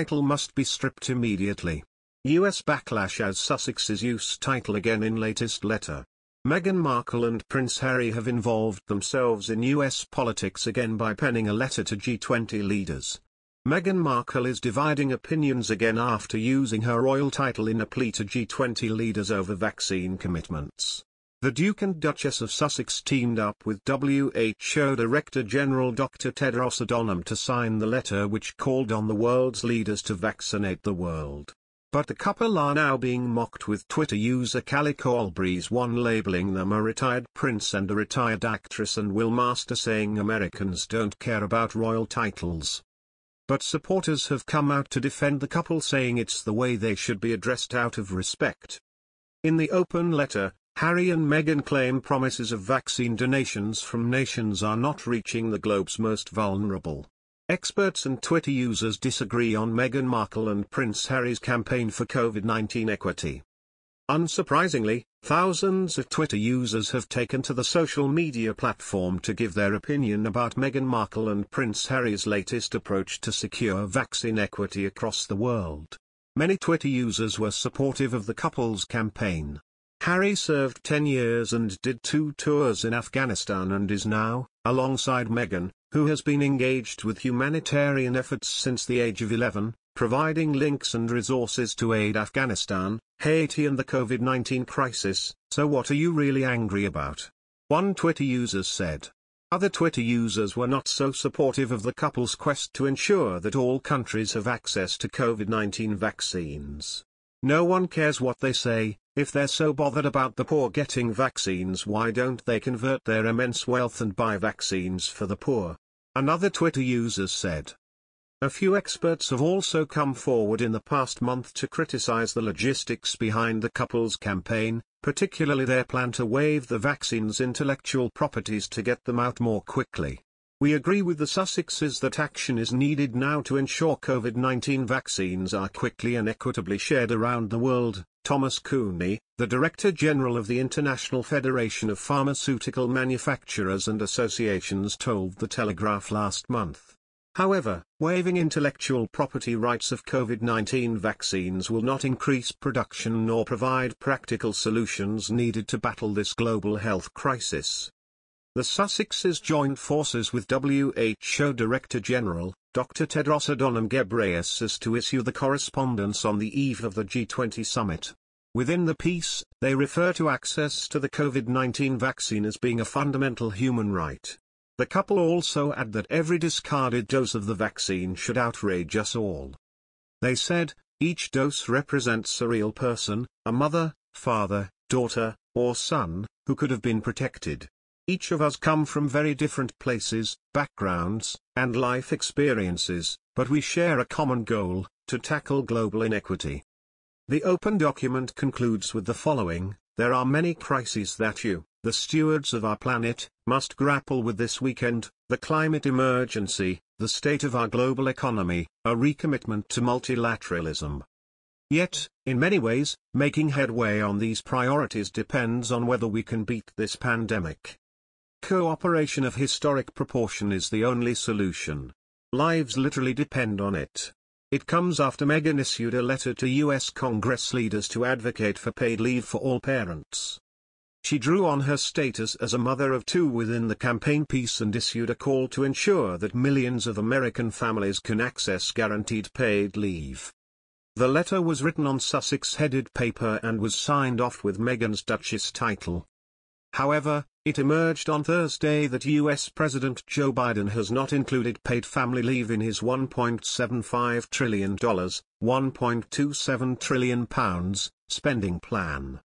title must be stripped immediately. US backlash as Sussexes use title again in latest letter. Meghan Markle and Prince Harry have involved themselves in US politics again by penning a letter to G20 leaders. Meghan Markle is dividing opinions again after using her royal title in a plea to G20 leaders over vaccine commitments. The Duke and Duchess of Sussex teamed up with WHO Director General Dr. Tedros Adhanom to sign the letter which called on the world's leaders to vaccinate the world. But the couple are now being mocked, with Twitter user Calico Albreeze1 labeling them a retired prince and a retired actress, and Will Master saying Americans don't care about royal titles. But supporters have come out to defend the couple, saying it's the way they should be addressed out of respect. In the open letter, Harry and Meghan claim promises of vaccine donations from nations are not reaching the globe's most vulnerable. Experts and Twitter users disagree on Meghan Markle and Prince Harry's campaign for COVID-19 equity. Unsurprisingly, thousands of Twitter users have taken to the social media platform to give their opinion about Meghan Markle and Prince Harry's latest approach to secure vaccine equity across the world. Many Twitter users were supportive of the couple's campaign. Harry served 10 years and did 2 tours in Afghanistan and is now, alongside Meghan, who has been engaged with humanitarian efforts since the age of 11, providing links and resources to aid Afghanistan, Haiti and the COVID-19 crisis. So what are you really angry about? One Twitter user said. Other Twitter users were not so supportive of the couple's quest to ensure that all countries have access to COVID-19 vaccines. No one cares what they say. If they're so bothered about the poor getting vaccines, why don't they convert their immense wealth and buy vaccines for the poor? Another Twitter user said. A few experts have also come forward in the past month to criticize the logistics behind the couple's campaign, particularly their plan to waive the vaccine's intellectual properties to get them out more quickly. We agree with the Sussexes that action is needed now to ensure COVID-19 vaccines are quickly and equitably shared around the world, Thomas Cooney, the Director General of the International Federation of Pharmaceutical Manufacturers and Associations, told The Telegraph last month. However, waiving intellectual property rights of COVID-19 vaccines will not increase production nor provide practical solutions needed to battle this global health crisis. The Sussexes joined forces with WHO Director General, Dr. Tedros Adhanom Ghebreyesus, to issue the correspondence on the eve of the G20 summit. Within the piece, they refer to access to the COVID-19 vaccine as being a fundamental human right. The couple also add that every discarded dose of the vaccine should outrage us all. They said, each dose represents a real person, a mother, father, daughter, or son, who could have been protected. Each of us come from very different places, backgrounds, and life experiences, but we share a common goal, to tackle global inequity. The open document concludes with the following: there are many crises that you, the stewards of our planet, must grapple with this weekend: the climate emergency, the state of our global economy, a recommitment to multilateralism. Yet, in many ways, making headway on these priorities depends on whether we can beat this pandemic. Cooperation of historic proportion is the only solution. Lives literally depend on it. It comes after Meghan issued a letter to US Congress leaders to advocate for paid leave for all parents. She drew on her status as a mother of 2 within the campaign piece and issued a call to ensure that millions of American families can access guaranteed paid leave. The letter was written on Sussex-headed paper and was signed off with Meghan's Duchess title. However, it emerged on Thursday that US President Joe Biden has not included paid family leave in his $1.75 trillion, £1.27 trillion, spending plan.